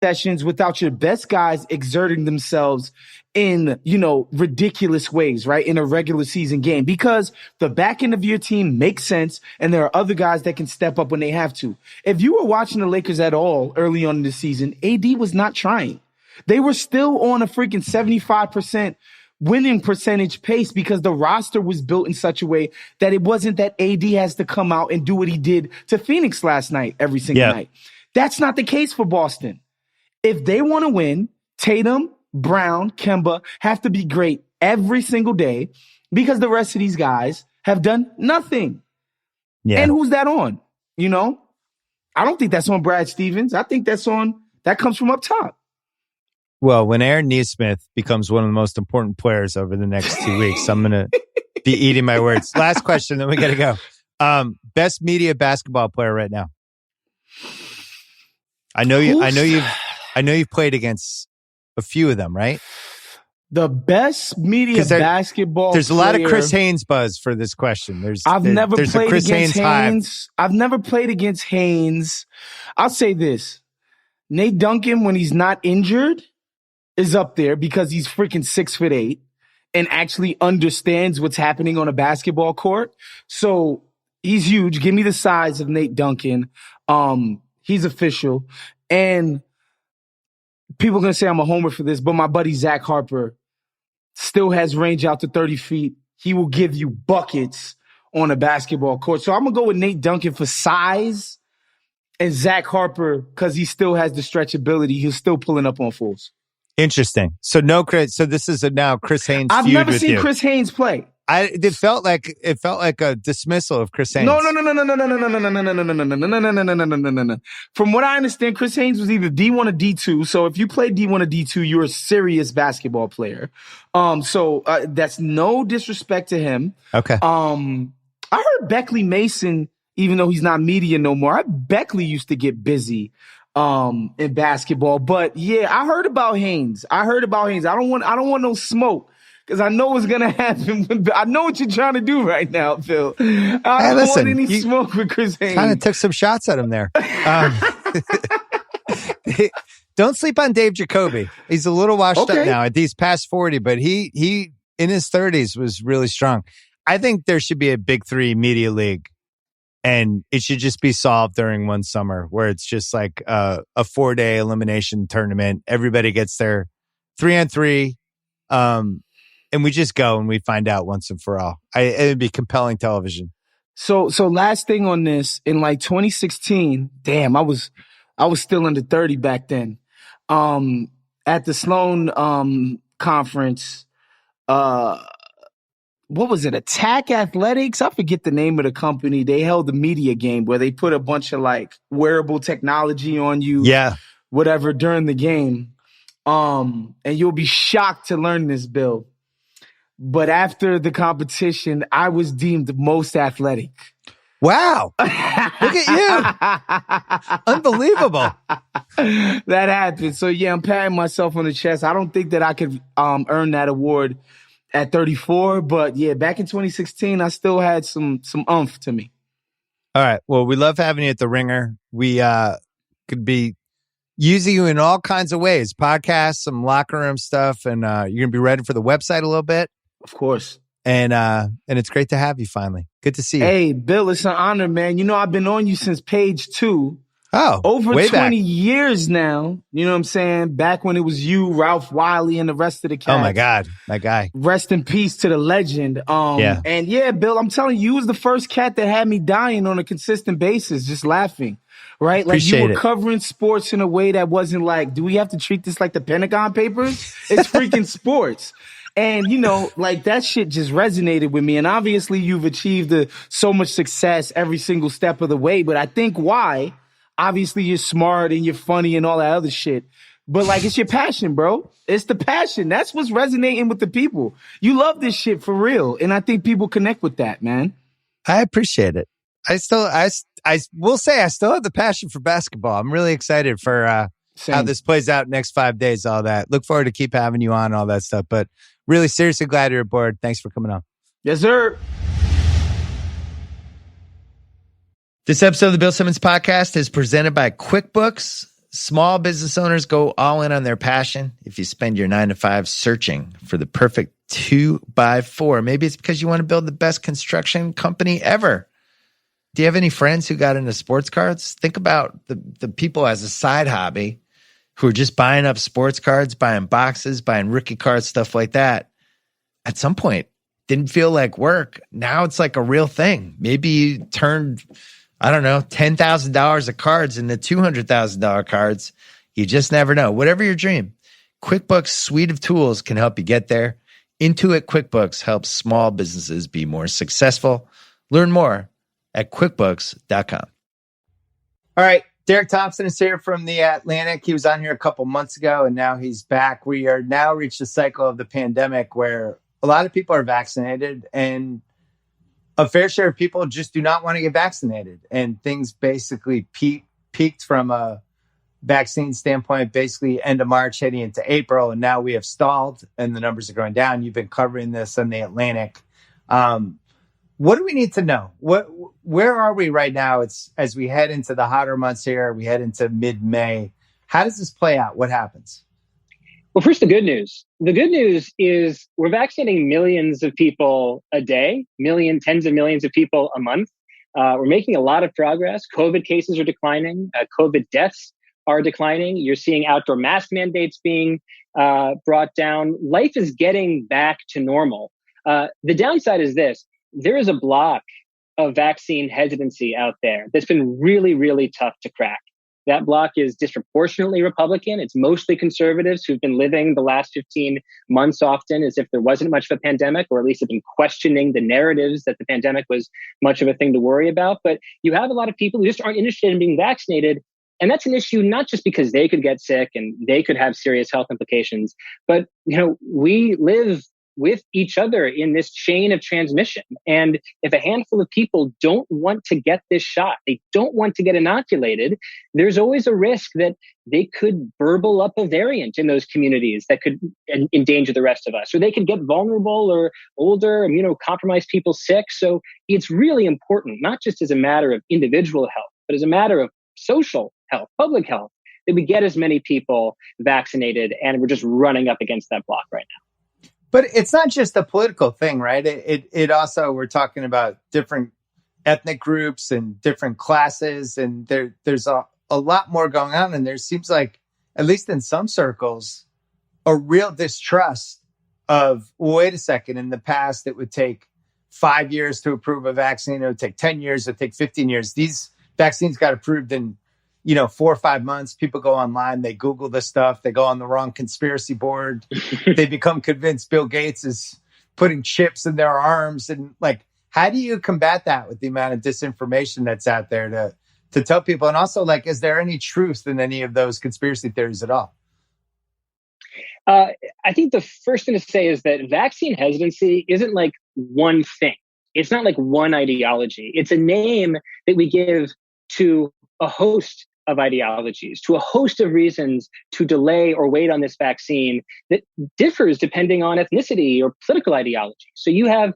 sessions without your best guys exerting themselves in, ridiculous ways, right? In a regular season game, because the back end of your team makes sense. And there are other guys that can step up when they have to. If you were watching the Lakers at all early on in the season, AD was not trying. They were still on a freaking 75% winning percentage pace because the roster was built in such a way that it wasn't that AD has to come out and do what he did to Phoenix last night every single night. That's not the case for Boston. If they want to win, Tatum, Brown, Kemba have to be great every single day because the rest of these guys have done nothing. Yeah. And who's that on? I don't think that's on Brad Stevens. I think that comes from up top. Well, when Aaron Nesmith becomes one of the most important players over the next 2 weeks, I'm going to be eating my words. Last question, then we got to go. Best media basketball player right now. I know you've played against a few of them, right? The best media basketball There's a lot of Chris Haynes buzz for this question. I've never played against Haynes. I've never played against Haynes. I'll say this. Nate Duncan, when he's not injured, is up there because he's freaking 6'8" and actually understands what's happening on a basketball court. So he's huge. Give me the size of Nate Duncan. He's official. And people are going to say I'm a homer for this, but my buddy Zach Harper still has range out to 30 feet. He will give you buckets on a basketball court. So I'm going to go with Nate Duncan for size and Zach Harper because he still has the stretchability. He's still pulling up on fools. Interesting. So this is now Chris Haynes. I've never seen Chris Haynes play. It felt like a dismissal of Chris Haynes. No. From what I understand, Chris Haynes was either D1 or D2. So if you play D1 or D2, you're a serious basketball player. So that's no disrespect to him. Okay. I heard Beckley Mason, even though he's not media no more, Beckley used to get busy in basketball. But yeah, I heard about Haynes. I don't want no smoke. Because I know what's going to happen. I know what you're trying to do right now, Phil. I don't want any smoke with Chris Haynes. Kind of took some shots at him there. Don't sleep on Dave Jacoby. He's a little washed up now. He's past 40, but he in his 30s was really strong. I think there should be a Big Three media league, and it should just be solved during one summer where it's just like a 4-day elimination tournament. Everybody gets their 3-on-3. And we just go and we find out once and for all. It'd be compelling television. So last thing on this, in like 2016, damn, I was still under 30 back then. At the Sloan conference, what was it? Attack Athletics? I forget the name of the company. They held the media game where they put a bunch of like wearable technology on you. Yeah. Whatever during the game. And you'll be shocked to learn this, Bill. But after the competition, I was deemed most athletic. Wow. Look at you. Unbelievable. That happened. So, yeah, I'm patting myself on the chest. I don't think that I could earn that award at 34. But, yeah, back in 2016, I still had some oomph to me. All right. Well, we love having you at the Ringer. We could be using you in all kinds of ways. Podcasts, some locker room stuff, and you're going to be ready for the website a little bit. Of course. And it's great to have you finally. Good to see you. Hey, Bill, it's an honor, man. I've been on you since page 2. Oh, over 20 years now. You know what I'm saying? Back when it was you, Ralph Wiley, and the rest of the cast. Oh, my God. That guy. Rest in peace to the legend. Yeah. And yeah, Bill, I'm telling you, you was the first cat that had me dying on a consistent basis, just laughing. Right? Like Appreciate you were it. Covering sports in a way that wasn't like, do we have to treat this like the Pentagon Papers? It's freaking sports. And, like that shit just resonated with me. And obviously you've achieved so much success every single step of the way. But I think why? Obviously you're smart and you're funny and all that other shit. But like, it's your passion, bro. It's the passion. That's what's resonating with the people. You love this shit for real. And I think people connect with that, man. I appreciate it. I will say I still have the passion for basketball. I'm really excited for how this plays out next 5 days, all that. Look forward to keep having you on, all that stuff. But really, seriously glad you're aboard. Thanks for coming on. Yes, sir. This episode of the Bill Simmons Podcast is presented by QuickBooks. small business owners go all in on their passion. If you spend your 9 to 5 searching for the perfect 2x4, maybe it's because you want to build the best construction company ever. Do you have any friends who got into sports cards? Think about the people as a side hobby who are just buying up sports cards, buying boxes, buying rookie cards, stuff like that. At some point, didn't feel like work. Now it's like a real thing. Maybe you turned, I don't know, $10,000 of cards into $200,000 cards. You just never know. Whatever your dream, QuickBooks suite of tools can help you get there. Intuit QuickBooks helps small businesses be more successful. Learn more at QuickBooks.com. All right. Derek Thompson is here from The Atlantic. He was on here a couple months ago, and now he's back. We are now reached the cycle of the pandemic where a lot of people are vaccinated, and a fair share of people just do not want to get vaccinated. And things basically peaked from a vaccine standpoint, basically end of March, heading into April. And now we have stalled and the numbers are going down. You've been covering this on The Atlantic. What do we need to know? Where are we right now? It's as we head into the hotter months here, we head into mid-May. How does this play out? What happens? Well, first, the good news. The good news is we're vaccinating millions of people a day, tens of millions of people a month. We're making a lot of progress. COVID cases are declining. COVID deaths are declining. You're seeing outdoor mask mandates being brought down. Life is getting back to normal. The downside is this. There is a block of vaccine hesitancy out there that's been really, really tough to crack. That block is disproportionately Republican. It's mostly conservatives who've been living the last 15 months often as if there wasn't much of a pandemic, or at least have been questioning the narratives that the pandemic was much of a thing to worry about. But you have a lot of people who just aren't interested in being vaccinated. And that's an issue not just because they could get sick and they could have serious health implications, but we live with each other in this chain of transmission. And if a handful of people don't want to get this shot, they don't want to get inoculated, there's always a risk that they could burble up a variant in those communities that could endanger the rest of us, or they could get vulnerable or older, immunocompromised people sick. So it's really important, not just as a matter of individual health, but as a matter of social health, public health, that we get as many people vaccinated, and we're just running up against that block right now. But it's not just a political thing, right? It also, we're talking about different ethnic groups and different classes, and there's a lot more going on. And there seems like, at least in some circles, a real distrust of, well, wait a second, in the past, it would take 5 years to approve a vaccine. It would take 10 years. It would take 15 years. These vaccines got approved in 4 or 5 months. People go online, they Google this stuff, they go on the wrong conspiracy board, they become convinced Bill Gates is putting chips in their arms. And how do you combat that with the amount of disinformation that's out there to tell people? And also, is there any truth in any of those conspiracy theories at all? I think the first thing to say is that vaccine hesitancy isn't one thing. It's not one ideology. It's a name that we give to a host of ideologies, to a host of reasons to delay or wait on this vaccine that differs depending on ethnicity or political ideology. So you have,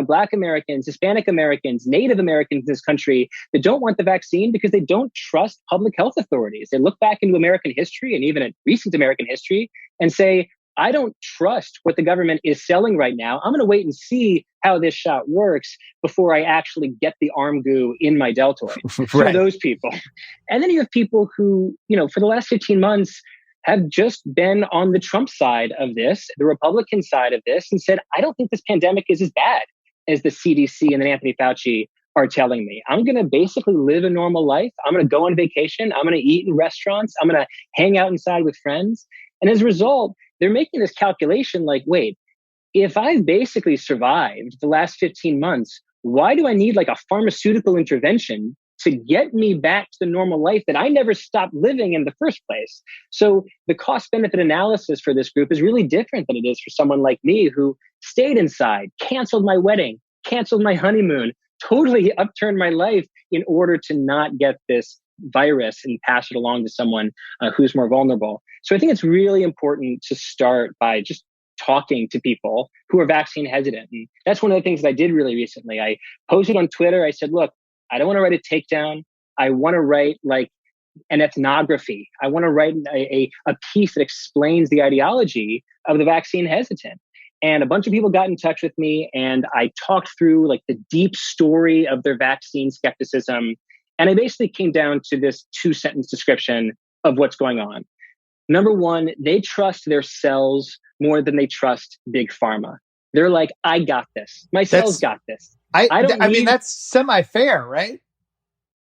Black Americans, Hispanic Americans, Native Americans in this country that don't want the vaccine because they don't trust public health authorities. They look back into American history and even at recent American history and say, I don't trust what the government is selling right now. I'm going to wait and see how this shot works before I actually get the arm goo in my deltoid. Right. For those people. And then you have people who, for the last 15 months have just been on the Trump side of this, the Republican side of this, and said, I don't think this pandemic is as bad as the CDC and Anthony Fauci are telling me. I'm going to basically live a normal life. I'm going to go on vacation. I'm going to eat in restaurants. I'm going to hang out inside with friends. And as a result, they're making this calculation wait, if I've basically survived the last 15 months, why do I need a pharmaceutical intervention to get me back to the normal life that I never stopped living in the first place? So the cost benefit analysis for this group is really different than it is for someone like me who stayed inside, canceled my wedding, canceled my honeymoon, totally upturned my life in order to not get this virus and pass it along to someone who's more vulnerable. So I think it's really important to start by just talking to people who are vaccine hesitant. And that's one of the things that I did really recently. I posted on Twitter. I said, look, I don't want to write a takedown. I want to write an ethnography. I want to write a piece that explains the ideology of the vaccine hesitant. And a bunch of people got in touch with me, and I talked through like the deep story of their vaccine skepticism. And I basically came down to this 2-sentence description of what's going on. Number one, they trust their cells more than they trust big pharma. They're like, I got this. My cells got this. I mean, that's semi-fair, right?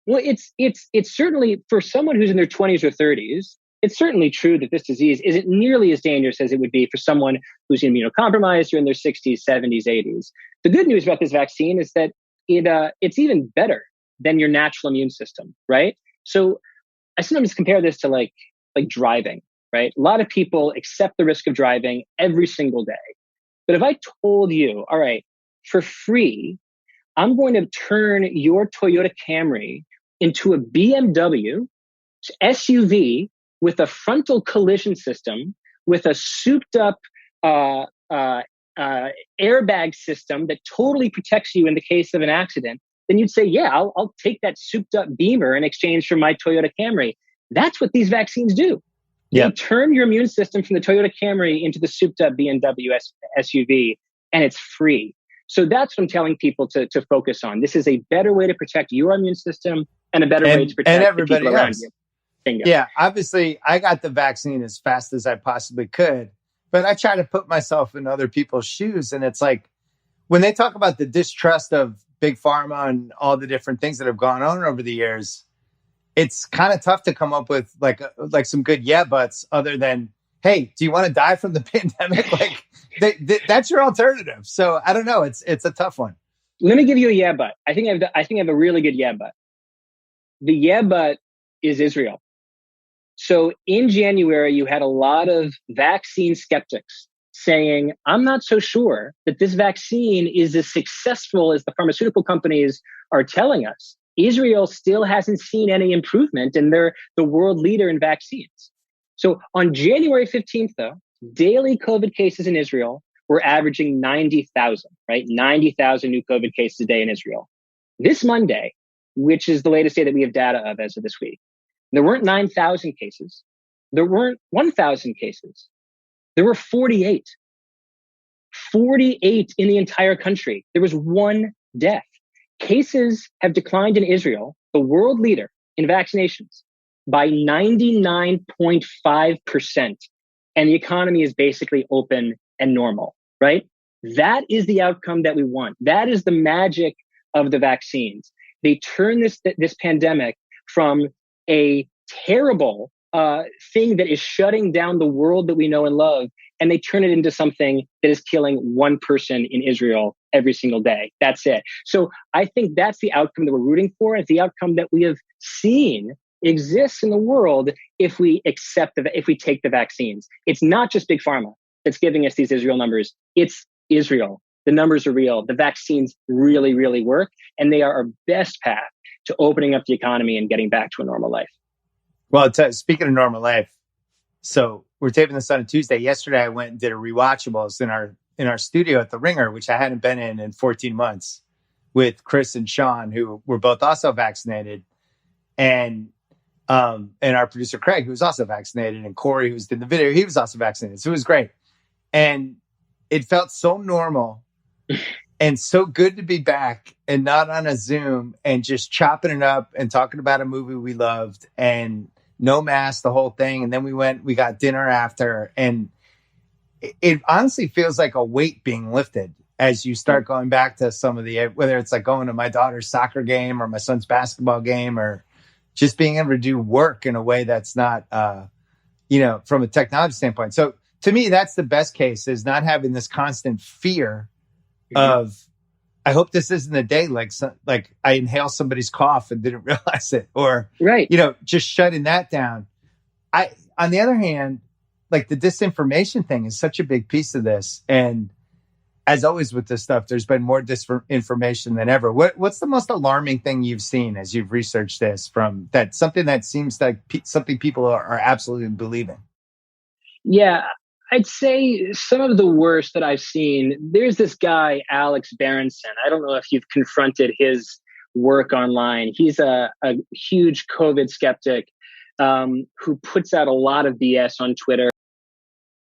Well, it's certainly, for someone who's in their 20s or 30s, it's certainly true that this disease isn't nearly as dangerous as it would be for someone who's immunocompromised or in their 60s, 70s, 80s. The good news about this vaccine is that it's even better than your natural immune system, right? So I sometimes compare this to like driving, right? A lot of people accept the risk of driving every single day. But if I told you, all right, for free, I'm going to turn your Toyota Camry into a BMW SUV with a frontal collision system, with a souped up airbag system that totally protects you in the case of an accident, then you'd say, yeah, I'll take that souped up Beamer in exchange for my Toyota Camry. That's what these vaccines do. Yeah. You turn your immune system from the Toyota Camry into the souped up BMW SUV, and it's free. So that's what I'm telling people to focus on. This is a better way to protect your immune system and a better way to protect everybody the people around you. Bingo. Yeah, obviously, I got the vaccine as fast as I possibly could, but I try to put myself in other people's shoes. And it's like, when they talk about the distrust of big pharma and all the different things that have gone on over the years, it's kind of tough to come up with like some good yeah buts other than, hey, do you want to die from the pandemic? Like that's your alternative. So I don't know. It's a tough one. Let me give you a yeah but. I think I have a really good yeah but. The yeah but is Israel. So in January, you had a lot of vaccine skeptics saying, I'm not so sure that this vaccine is as successful as the pharmaceutical companies are telling us. Israel still hasn't seen any improvement, and they're the world leader in vaccines. So on January 15th, though, daily COVID cases in Israel were averaging 90,000, right? 90,000 new COVID cases a day in Israel. This Monday, which is the latest day that we have data of as of this week, there weren't 9,000 cases. There weren't 1,000 cases. There were 48. 48 in the entire country. There was one death. Cases have declined in Israel, the world leader in vaccinations, by 99.5%. And the economy is basically open and normal, right? That is the outcome that we want. That is the magic of the vaccines. They turn this pandemic from a terrible thing that is shutting down the world that we know and love, and they turn it into something that is killing one person in Israel every single day. That's it. So I think that's the outcome that we're rooting for. It's the outcome that we have seen exists in the world if we take the vaccines. It's not just big pharma that's giving us these Israel numbers. It's Israel. The numbers are real. The vaccines really, really work, and they are our best path to opening up the economy and getting back to a normal life. Well, speaking of normal life, so we're taping this on a Tuesday. Yesterday, I went and did a rewatchables in our studio at the Ringer, which I hadn't been in 14 months, with Chris and Sean, who were both also vaccinated, and our producer Craig, who was also vaccinated, and Corey, who was in the video, he was also vaccinated. So it was great, and it felt so normal and so good to be back and not on a Zoom and just chopping it up and talking about a movie we loved and no mask, the whole thing. And then we got dinner after, and it honestly feels like a weight being lifted as you start going back to some of the, whether it's like going to my daughter's soccer game or my son's basketball game, or just being able to do work in a way that's not, from a technology standpoint. So to me, that's the best case, is not having this constant fear of, I hope this isn't a day like I inhale somebody's cough and didn't realize it, or, right. Just shutting that down. On the other hand, like the disinformation thing is such a big piece of this. And as always with this stuff, there's been more disinformation than ever. What's the most alarming thing you've seen as you've researched this, from that, something that seems like something people are absolutely believing? Yeah, I'd say some of the worst that I've seen, there's this guy, Alex Berenson. I don't know if you've confronted his work online. He's a huge COVID skeptic who puts out a lot of BS on Twitter.